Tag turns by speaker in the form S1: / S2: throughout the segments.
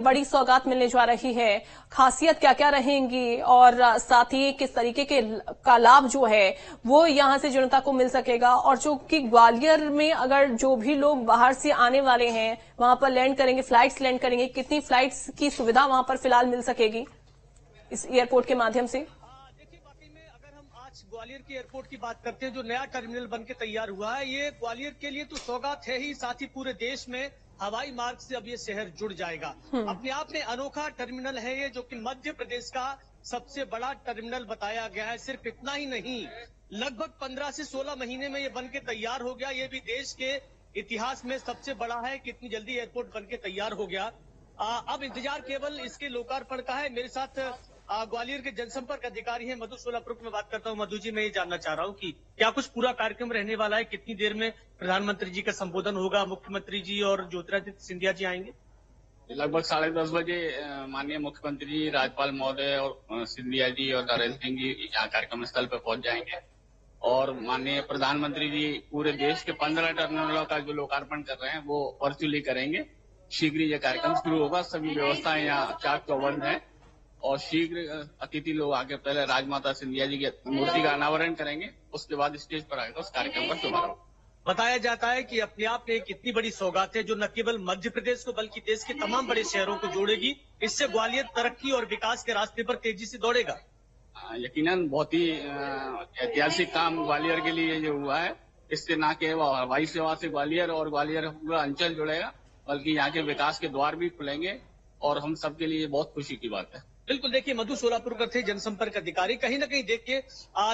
S1: बड़ी सौगात मिलने जा रही है, खासियत क्या क्या रहेंगी और साथ ही किस तरीके के का लाभ जो है वो यहां से जनता को मिल सकेगा। और जो कि ग्वालियर में अगर जो भी लोग बाहर से आने वाले हैं वहां पर लैंड करेंगे, फ्लाइट्स लैंड करेंगे, कितनी फ्लाइट्स की सुविधा वहां पर फिलहाल मिल सकेगी इस एयरपोर्ट के माध्यम से?
S2: देखिए, वाकई में अगर हम आज ग्वालियर के एयरपोर्ट की बात करते हैं, जो नया टर्मिनल बन के तैयार हुआ है, ये ग्वालियर के लिए तो सौगात है ही, साथ ही पूरे देश में हवाई मार्ग से अब ये शहर जुड़ जाएगा। अपने आप में अनोखा टर्मिनल है ये, जो कि मध्य प्रदेश का सबसे बड़ा टर्मिनल बताया गया है। सिर्फ इतना ही नहीं, लगभग 15 से 16 महीने में ये बन के तैयार हो गया। ये भी देश के इतिहास में सबसे बड़ा है कि इतनी जल्दी एयरपोर्ट बन के तैयार हो गया। अब इंतजार केवल इसके लोकार्पण का है। मेरे साथ ग्वालियर के जनसंपर्क अधिकारी हैं मधु सोलापुर, में बात करता हूं। मधु जी, मैं ये जानना चाह रहा हूं कि क्या कुछ पूरा कार्यक्रम रहने वाला है? कितनी देर में प्रधानमंत्री जी का संबोधन होगा, मुख्यमंत्री जी और ज्योतिरादित्य सिंधिया जी आएंगे?
S3: लगभग 10:30 बजे माननीय मुख्यमंत्री जी, राज्यपाल महोदय और सिंधिया जी और नरेंद्र सिंह जी यहाँ कार्यक्रम स्थल पर पहुंच जाएंगे। और माननीय प्रधानमंत्री जी पूरे देश के 15 टर्मिनलों का जो लोकार्पण कर रहे हैं वो वर्चुअली करेंगे। शीघ्र ये कार्यक्रम शुरू होगा। सभी व्यवस्थाएं यहाँ चाक चौबंद है और शीघ्र अतिथि लोग आके पहले राजमाता सिंधिया जी की मूर्ति का अनावरण करेंगे, उसके बाद स्टेज पर आएगा उस कार्यक्रम का शुभारंभ।
S2: बताया जाता है कि अपने आप में एक इतनी बड़ी सौगात है जो न केवल मध्य प्रदेश को बल्कि देश के तमाम बड़े शहरों को जोड़ेगी। इससे ग्वालियर तरक्की और विकास के रास्ते पर तेजी से दौड़ेगा।
S3: यकीनन बहुत ही ऐतिहासिक काम ग्वालियर के लिए जो हुआ है, इससे न केवल हवाई सेवा से ग्वालियर और ग्वालियर पूरा अंचल जुड़ेगा, बल्कि यहाँ के विकास के द्वार भी खुलेंगे और हम सबके लिए बहुत खुशी की बात है।
S2: बिल्कुल, देखिए, मधु सोलापुरकर थे जनसंपर्क अधिकारी। कहीं न कहीं देखिए,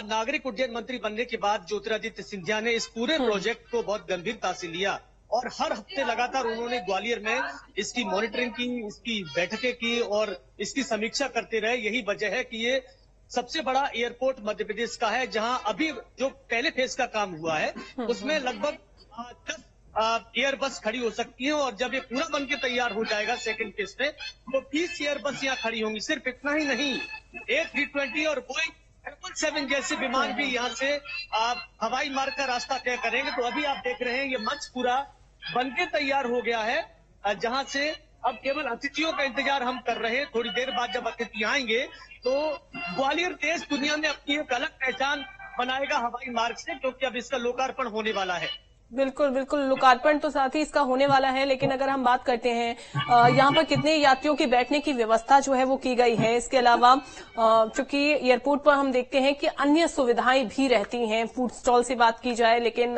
S2: नागरिक उड्डयन मंत्री बनने के बाद ज्योतिरादित्य सिंधिया ने इस पूरे प्रोजेक्ट को बहुत गंभीरता से लिया और हर हफ्ते लगातार उन्होंने ग्वालियर में इसकी मॉनिटरिंग की, इसकी बैठकें की और इसकी समीक्षा करते रहे। यही वजह है कि ये सबसे बड़ा एयरपोर्ट मध्य प्रदेश का है, जहां अभी जो पहले फेज का काम हुआ है उसमें लगभग 10 एयर बस खड़ी हो सकती है और जब ये पूरा बन के तैयार हो जाएगा सेकंड फेज में, तो 20 एयर बस यहाँ खड़ी होंगी। सिर्फ इतना ही नहीं, A320 और बोइंग 777 जैसे विमान भी यहाँ से हवाई मार्ग का रास्ता तय करेंगे। तो अभी आप देख रहे हैं ये मंच पूरा बन के तैयार हो गया है, जहाँ से अब केवल अतिथियों का इंतजार हम कर रहे हैं। थोड़ी देर बाद जब अतिथि आएंगे तो ग्वालियर देश दुनिया में अपनी एक अलग पहचान बनाएगा हवाई मार्ग से, क्योंकि अब इसका लोकार्पण होने वाला है।
S1: बिल्कुल बिल्कुल, लोकार्पण तो साथ ही इसका होने वाला है। लेकिन अगर हम बात करते हैं यहाँ पर कितने यात्रियों की बैठने की व्यवस्था जो है वो की गई है, इसके अलावा चूंकि एयरपोर्ट पर हम देखते हैं कि अन्य सुविधाएं भी रहती हैं, फूड स्टॉल से बात की जाए, लेकिन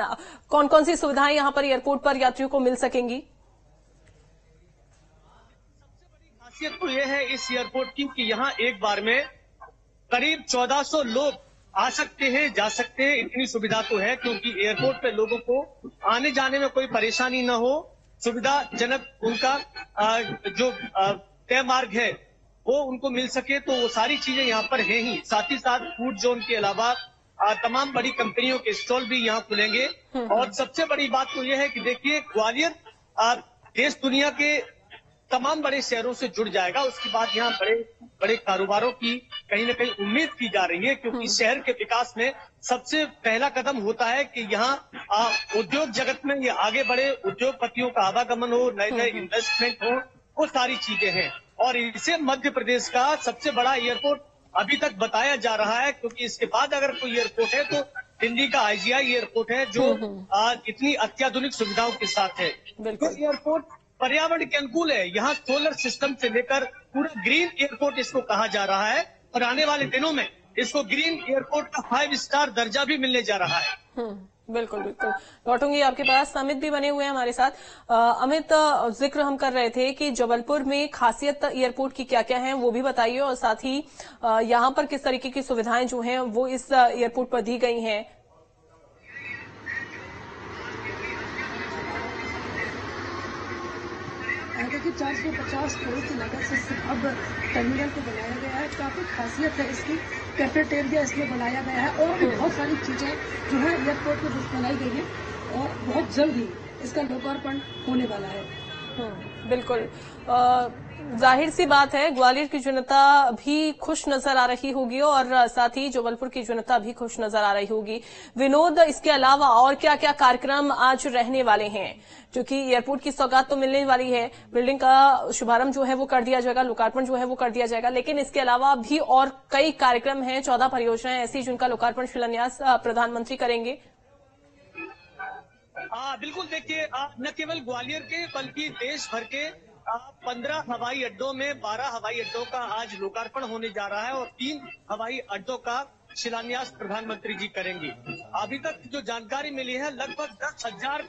S1: कौन कौन सी सुविधाएं यहाँ पर एयरपोर्ट पर यात्रियों को मिल सकेंगी?
S2: सबसे बड़ी खासियत तो ये है इस एयरपोर्ट की कि यहाँ एक बार में करीब 1400 लोग आ सकते हैं, जा सकते हैं। इतनी सुविधा तो है, क्योंकि एयरपोर्ट पे लोगों को आने जाने में कोई परेशानी न हो, सुविधाजनक उनका जो तय मार्ग है वो उनको मिल सके, तो वो सारी चीजें यहाँ पर है ही। साथ ही साथ फूड जोन के अलावा तमाम बड़ी कंपनियों के स्टॉल भी यहाँ खुलेंगे। और सबसे बड़ी बात तो ये है कि देखिए, ग्वालियर देश दुनिया के तमाम बड़े शहरों से जुड़ जाएगा। उसके बाद यहाँ बड़े बड़े कारोबारों की कहीं न कहीं उम्मीद की जा रही है, क्योंकि शहर के विकास में सबसे पहला कदम होता है कि यहाँ उद्योग जगत में ये आगे बढ़े, उद्योगपतियों का आवागमन हो, नए नए इन्वेस्टमेंट हो, वो सारी चीजें हैं। और इसे मध्य प्रदेश का सबसे बड़ा एयरपोर्ट अभी तक बताया जा रहा है, क्योंकि इसके बाद अगर कोई एयरपोर्ट है तो दिल्ली का IGI एयरपोर्ट है, जो इतनी अत्याधुनिक सुविधाओं के साथ है। तो एयरपोर्ट पर्यावरण के अनुकूल है। यहाँ सोलर सिस्टम से लेकर पूरा ग्रीन एयरपोर्ट इसको कहा जा रहा है और आने वाले दिनों में इसको ग्रीन एयरपोर्ट का 5 स्टार दर्जा भी मिलने जा रहा है।
S1: बिल्कुल बिल्कुल, लौटूंगी आपके पास। अमित भी बने हुए हैं हमारे साथ। अमित, जिक्र हम कर रहे थे कि जबलपुर में खासियत एयरपोर्ट की क्या क्या है वो भी बताइए, और साथ ही यहाँ पर किस तरीके की सुविधाएं जो हैं वो इस एयरपोर्ट पर दी गई हैं।
S4: देखिए, 450 करोड़ की लागत से अब टर्मिनल को बनाया गया है। काफी खासियत है इसकी, कैफेटेरिया इसमें बनाया गया है और भी बहुत सारी चीजें जो है एयरपोर्ट में बनाई गई है और बहुत जल्द ही इसका लोकार्पण होने वाला है।
S1: बिल्कुल। जाहिर सी बात है, ग्वालियर की जनता भी खुश नजर आ रही होगी और साथ ही जबलपुर की जनता भी खुश नजर आ रही होगी। विनोद, इसके अलावा और क्या क्या कार्यक्रम आज रहने वाले हैं? क्योंकि एयरपोर्ट की सौगात तो मिलने वाली है, बिल्डिंग का शुभारंभ जो है वो कर दिया जाएगा, लोकार्पण जो है वो कर दिया जाएगा, लेकिन इसके अलावा भी और कई कार्यक्रम हैं, 14 परियोजनाएं ऐसी जिनका लोकार्पण शिलान्यास प्रधानमंत्री करेंगे।
S2: बिल्कुल, देखिए न केवल ग्वालियर के बल्कि देश भर के 15 हवाई अड्डों में 12 हवाई अड्डों का आज लोकार्पण होने जा रहा है और 3 हवाई अड्डों का शिलान्यास प्रधानमंत्री जी करेंगे। अभी तक जो जानकारी मिली है, लगभग 10,000